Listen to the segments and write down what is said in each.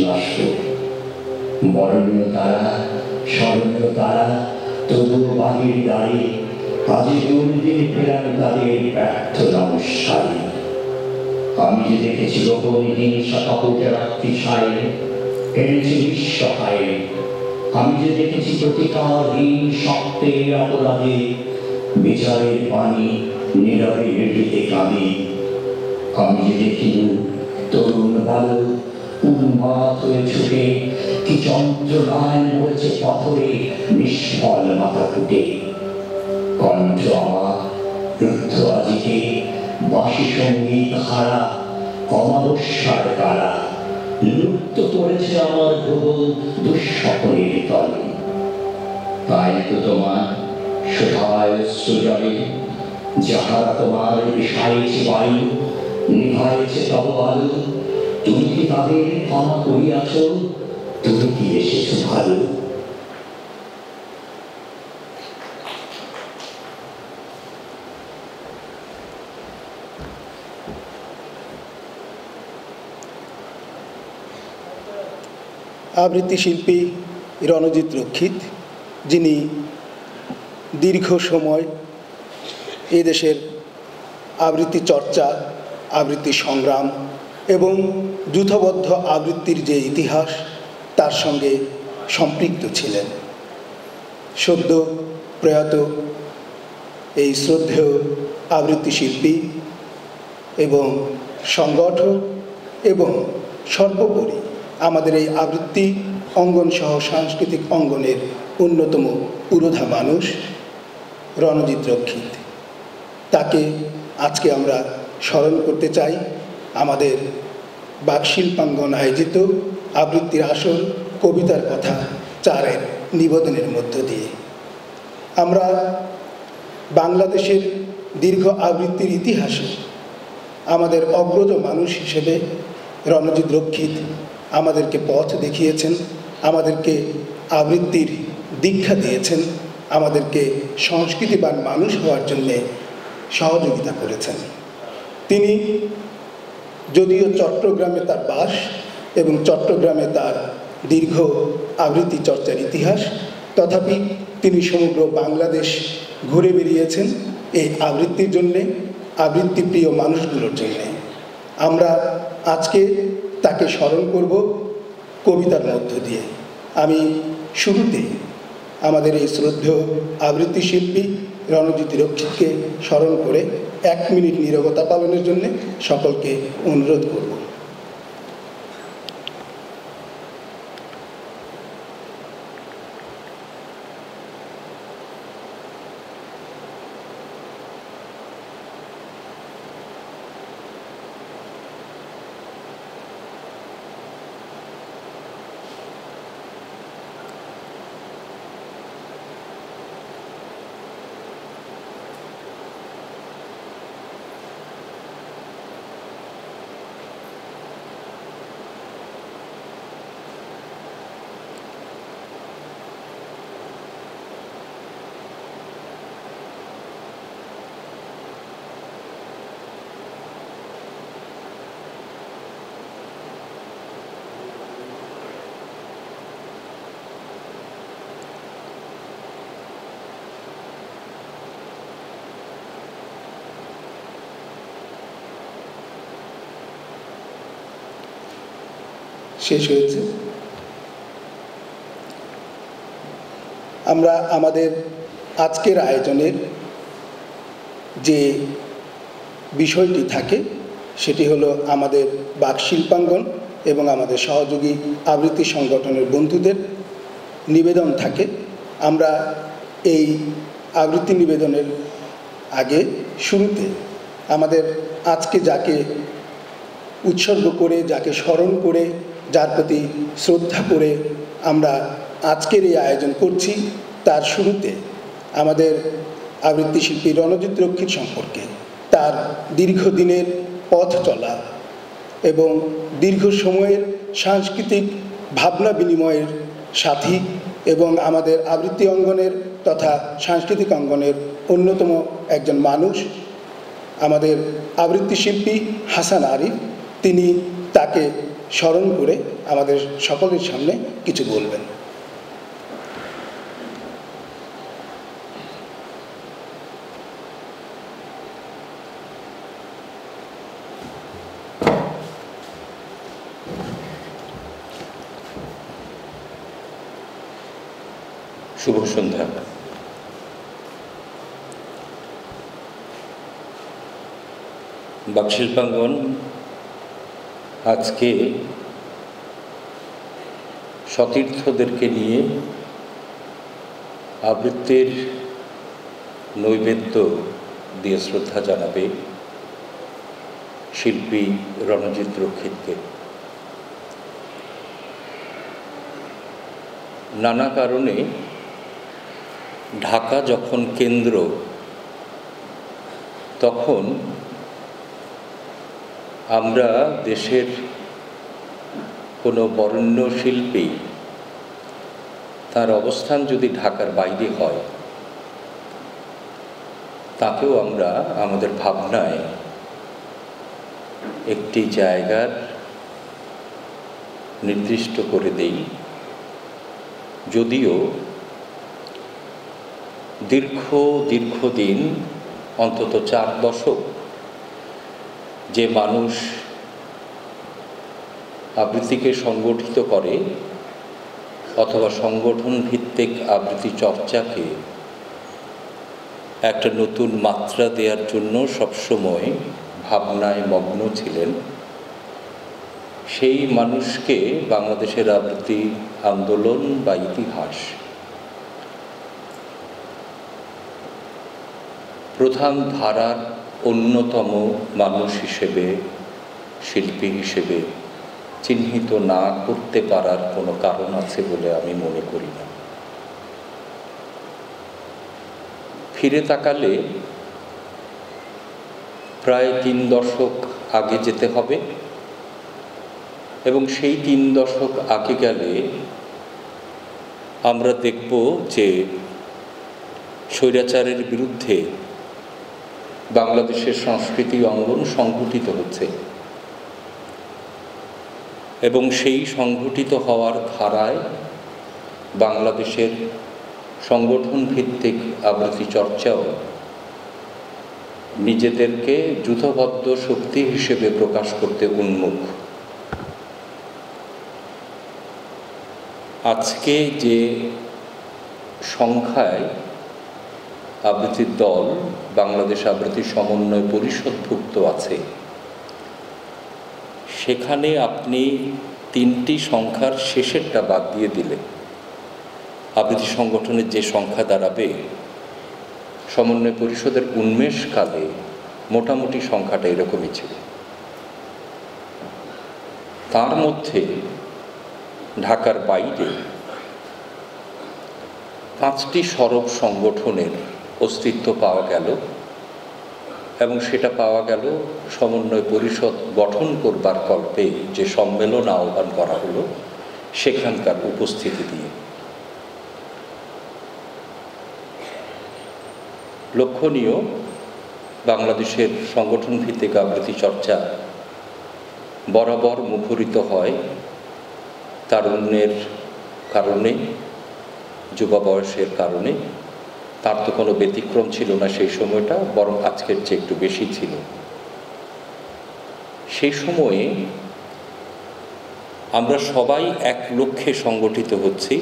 নষ্ট। বরণীয় তারা, স্মরণীয় তারা, তবুও বাহির দাঁড়িয়ে আজই দুর্দিন ফেরান তাদের ব্যর্থ নমস্কারে। আমি যে দেখেছি গোপনে হিংসা কপটে রাত্রি ছায় এনেছি বিশ্বহায়। আমি যে দেখেছি প্রতিকারহীন সত্যের অপরাধে বিচারের পানি নীরবে হৃদয়ে কাঁদে। আমি যে দেখিব তরুণ বালক উন্মাদ হয়ে ছুটে কি যন্ত্রণায় মরেছে পাথরে নিষ্ফল মাথা ফুটে। কণ্ঠ আমার রুদ্ধ আজিকে বাঁশি সঙ্গীত হারা অমাবস্যার কারা লুপ্ত করেছে আমার ভুবন দুঃস্বপ্নের তলে। তাই তো তোমার সুধায় সুজলে যাহারা তোমার বিষাইছে বায়ু নিভাইছে তব আলো, তুমি কি তাদের ক্ষমা করিয়াছ? তুমি কি এসেছ ভালো? আবৃত্তি শিল্পী রণজিৎ রক্ষিত, যিনি দীর্ঘ সময় এদেশের আবৃত্তি চর্চা, আবৃত্তি সংগ্রাম এবং যূথবদ্ধ আবৃত্তির যে ইতিহাস তার সঙ্গে সম্পৃক্ত ছিলেন। সদ্য প্রয়াত এই শ্রদ্ধেয় আবৃত্তি শিল্পী এবং সংগঠক এবং সর্বোপরি আমাদের এই আবৃত্তি অঙ্গন সহ সাংস্কৃতিক অঙ্গনের অন্যতম পুরোধা মানুষ রণজিৎ রক্ষিত। তাকে আজকে আমরা স্মরণ করতে চাই আমাদের বাকশিল্পাঙ্গন আয়োজিত আবৃত্তির আসর কবিতার কথা 4-এর নিবেদনের মধ্য দিয়ে। আমরা বাংলাদেশের দীর্ঘ আবৃত্তির ইতিহাসে আমাদের অগ্রজ মানুষ হিসেবে রণজিৎ রক্ষিত আমাদেরকে পথ দেখিয়েছেন, আমাদেরকে আবৃত্তির দীক্ষা দিয়েছেন, আমাদেরকে সংস্কৃতিবান মানুষ হওয়ার জন্যে সহযোগিতা করেছেন। তিনি যদিও চট্টগ্রামে তার বাস এবং চট্টগ্রামে তার দীর্ঘ আবৃত্তি চর্চার ইতিহাস, তথাপি তিনি সমগ্র বাংলাদেশ ঘুরে বেরিয়েছেন এই আবৃত্তির জন্যে, আবৃত্তিপ্রিয় মানুষগুলোর জন্যে। আমরা আজকে তাকে স্মরণ করব কবিতার মধ্য দিয়ে। আমি শুরুতে আমাদের এই শ্রদ্ধেয় আবৃত্তি শিল্পী রণজিৎ রক্ষিতকে স্মরণ করে 1 মিনিট নীরবতা পালনের জন্য সকলকে অনুরোধ করব। শেষ হয়েছে। আমরা আমাদের আজকের আয়োজনের যে বিষয়টি থাকে সেটি হলো আমাদের বাকশিল্পাঙ্গন এবং আমাদের সহযোগী আবৃত্তি সংগঠনের বন্ধুদের নিবেদন থাকে। আমরা এই আবৃত্তি নিবেদনের আগে শুরুতে আমাদের আজকে যাকে উৎসর্গ করে, যাকে স্মরণ করে, যার প্রতি শ্রদ্ধা করে আমরা আজকের এই আয়োজন করছি, তার শুরুতে আমাদের আবৃত্তি শিল্পী রণজিৎ রক্ষিত সম্পর্কে, তার দীর্ঘদিনের পথ চলা এবং দীর্ঘ সময়ের সাংস্কৃতিক ভাবনা বিনিময়ের সাথী এবং আমাদের আবৃত্তি অঙ্গনের তথা সাংস্কৃতিক অঙ্গনের অন্যতম একজন মানুষ আমাদের আবৃত্তি শিল্পী হাসান আরিফ। তিনি তাকে স্মরণ করে আমাদের সকলের সামনে কিছু বলবেন। শুভ সন্ধ্যা। বাকশিল্পাঙ্গন আজকে সতীর্থদেরকে নিয়ে আবৃত্তির নৈবেদ্য দিয়ে শ্রদ্ধা জানাবে শিল্পী রণজিৎ রক্ষিতকে। নানা কারণে ঢাকা যখন কেন্দ্র, তখন আমরা দেশের কোনো বরেণ্য শিল্পী তার অবস্থান যদি ঢাকার বাইরে হয়, তাকেও আমরা আমাদের ভাবনায় একটি জায়গার নির্দিষ্ট করে দেই। যদিও দীর্ঘদিন অন্তত 4 দশক যে মানুষ আবৃত্তিকে সংগঠিত করে অথবা সংগঠন ভিত্তিক আবৃত্তি চর্চাকে একটা নতুন মাত্রা দেওয়ার জন্য সবসময় ভাবনায় মগ্ন ছিলেন, সেই মানুষকে বাংলাদেশের আবৃত্তি আন্দোলন বা ইতিহাস প্রধান ধারার অন্যতম মানুষ হিসেবে, শিল্পী হিসেবে চিহ্নিত না করতে পারার কোনো কারণ আছে বলে আমি মনে করি না। ফিরে তাকালে প্রায় 3 দশক আগে যেতে হবে, এবং সেই 3 দশক আগে গেলে আমরা দেখব যে স্বৈরাচারের বিরুদ্ধে বাংলাদেশের সংস্কৃতি অঙ্গন সংগঠিত হচ্ছে, এবং সেই সংগঠিত হওয়ার ধারায় বাংলাদেশের সংগঠন ভিত্তিক আবৃত্তি চর্চাও নিজেদেরকে যূথবদ্ধ শক্তি হিসেবে প্রকাশ করতে উন্মুখ। আজকে যে সংখ্যায় আবৃত্তির দল বাংলাদেশ আবৃত্তি সমন্বয় পরিষদভুক্ত আছে, সেখানে আপনি 3টি সংখ্যার শেষেরটা বাদ দিয়ে দিলে আবৃত্তি সংগঠনের যে সংখ্যা দাঁড়াবে, সমন্বয় পরিষদের উন্মেষকালে মোটামুটি সংখ্যাটা এরকমই ছিল। তার মধ্যে ঢাকার বাইরে 5টি সরব সংগঠনের অস্তিত্ব পাওয়া গেল, এবং সেটা পাওয়া গেল সমন্বয় পরিষদ গঠন করবার কল্পে যে সম্মেলন আহ্বান করা হলো সেখানকার উপস্থিতি দিয়ে। লক্ষণীয়, বাংলাদেশের সংগঠন ভিত্তিক আবৃত্তি চর্চা বরাবর মুখরিত হয় তারুণ্যের কারণে, যুবা বয়সের কারণে। তার তো কোনো ব্যতিক্রম ছিল না সেই সময়টা, বরং আজকের চেয়ে একটু বেশি ছিল। সেই সময়ে আমরা সবাই এক লক্ষ্যে সংগঠিত হচ্ছি,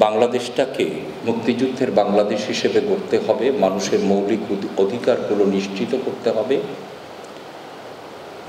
বাংলাদেশটাকে মুক্তিযুদ্ধের বাংলাদেশ হিসেবে গড়তে হবে, মানুষের মৌলিক অধিকারগুলো নিশ্চিত করতে হবে,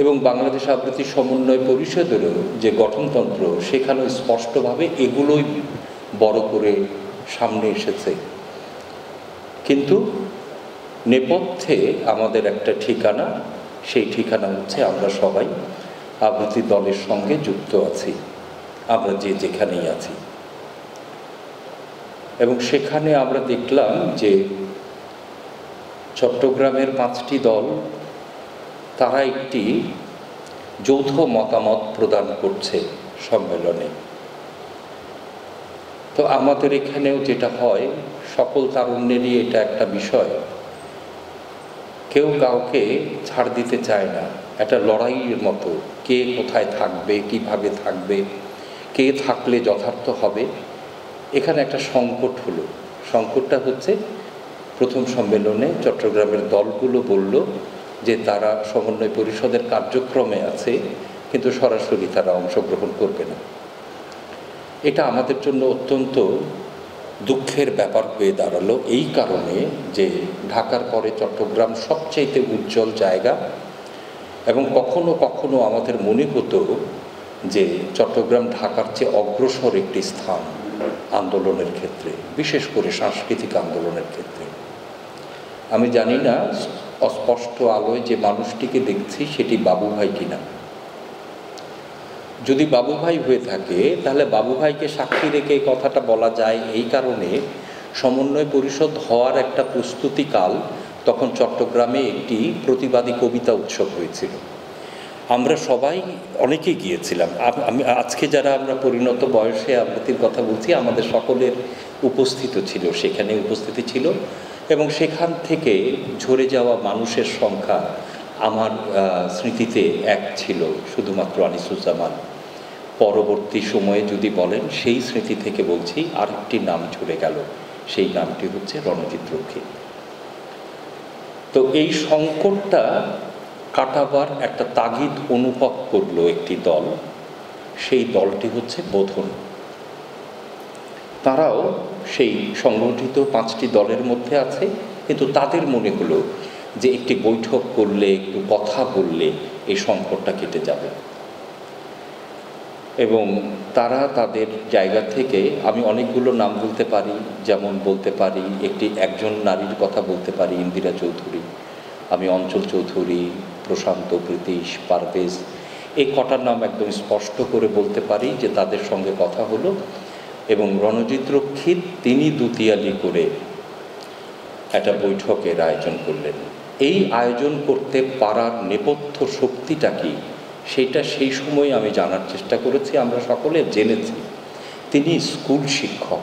এবং বাংলাদেশ আবৃত্তি সমন্বয় পরিষদেরও যে গঠনতন্ত্র, সেখানেও স্পষ্টভাবে এগুলোই বড় করে সামনে এসেছে। কিন্তু নেপথ্যে আমাদের একটা ঠিকানা, সেই ঠিকানা হচ্ছে আমরা সবাই আবৃত্তি দলের সঙ্গে যুক্ত আছি, আমরা যে যেখানেই আছি। এবং সেখানে আমরা দেখলাম যে চট্টগ্রামের 5টি দল তারা একটি যৌথ মতামত প্রদান করছে সম্মেলনে। তো আমাদের এখানেও যেটা হয়, সকল তারুণ্যেরই এটা একটা বিষয়, কেউ কাউকে ছাড় দিতে চায় না। একটা লড়াইয়ের মতো, কে কোথায় থাকবে, কিভাবে থাকবে, কে থাকলে যথার্থ হবে। এখানে একটা সংকট হলো। সংকটটা হচ্ছে প্রথম সম্মেলনে চট্টগ্রামের দলগুলো বলল যে তারা সমন্বয় পরিষদের কার্যক্রমে আছে, কিন্তু সরাসরি তারা অংশগ্রহণ করবে না। এটা আমাদের জন্য অত্যন্ত দুঃখের ব্যাপার হয়ে দাঁড়ালো, এই কারণে যে ঢাকার পরে চট্টগ্রাম সবচাইতে উজ্জ্বল জায়গা, এবং কখনো কখনো আমাদের মনে হতো যে চট্টগ্রাম ঢাকার চেয়ে অগ্রসর একটি স্থান আন্দোলনের ক্ষেত্রে, বিশেষ করে সাংস্কৃতিক আন্দোলনের ক্ষেত্রে। আমি জানি না অস্পষ্ট আলোয় যে মানুষটিকে দেখছি সেটি বাবুভাই কিনা। যদি বাবুভাই হয়ে থাকে তাহলে বাবুভাইকে সাক্ষী রেখে এই কথাটা বলা যায়, এই কারণে সমন্বয় পরিষদ হওয়ার একটা প্রস্তুতিকাল তখন চট্টগ্রামে একটি প্রতিবাদী কবিতা উৎসব হয়েছিল। আমরা সবাই অনেকে গিয়েছিলাম। আমি আজকে যারা আমরা পরিণত বয়সে আবৃত্তির কথা বলছি, আমাদের সকলের সেখানে উপস্থিতি ছিল, এবং সেখান থেকে ঝরে যাওয়া মানুষের সংখ্যা আমার স্মৃতিতে এক ছিল, শুধুমাত্র আনিসুজ্জামান। পরবর্তী সময়ে যদি বলেন, সেই স্মৃতি থেকে বলছি আরেকটি নাম ঝরে গেল, সেই নামটি হচ্ছে রণজিৎ রক্ষিত। তো এই সংকটটা কাটাবার একটা তাগিদ অনুভব করলো একটি দল, সেই দলটি হচ্ছে বোধন। তারাও সেই সংগঠিত 5টি দলের মধ্যে আছে, কিন্তু তাদের মনে হলো যে একটি বৈঠক করলে, একটু কথা বললে এই সংকটটা কেটে যাবে। এবং তারা তাদের জায়গা থেকে, আমি অনেকগুলো নাম বলতে পারি, যেমন বলতে পারি একজন নারীর কথা বলতে পারি, ইন্দিরা চৌধুরী, আমি অঞ্চল চৌধুরী, প্রশান্ত, প্রীতিশ, পারভেজ, এই কটার নাম একদম স্পষ্ট করে বলতে পারি যে তাদের সঙ্গে কথা হলো। এবং রণজিৎ রক্ষিত তিনি দুতিয়ালি করে একটা বৈঠকের আয়োজন করলেন। এই আয়োজন করতে পারার নেপথ্য শক্তিটা কি, সেইটা সেই সময় আমি জানার চেষ্টা করেছি। আমরা সকলে জেনেছি তিনি স্কুল শিক্ষক।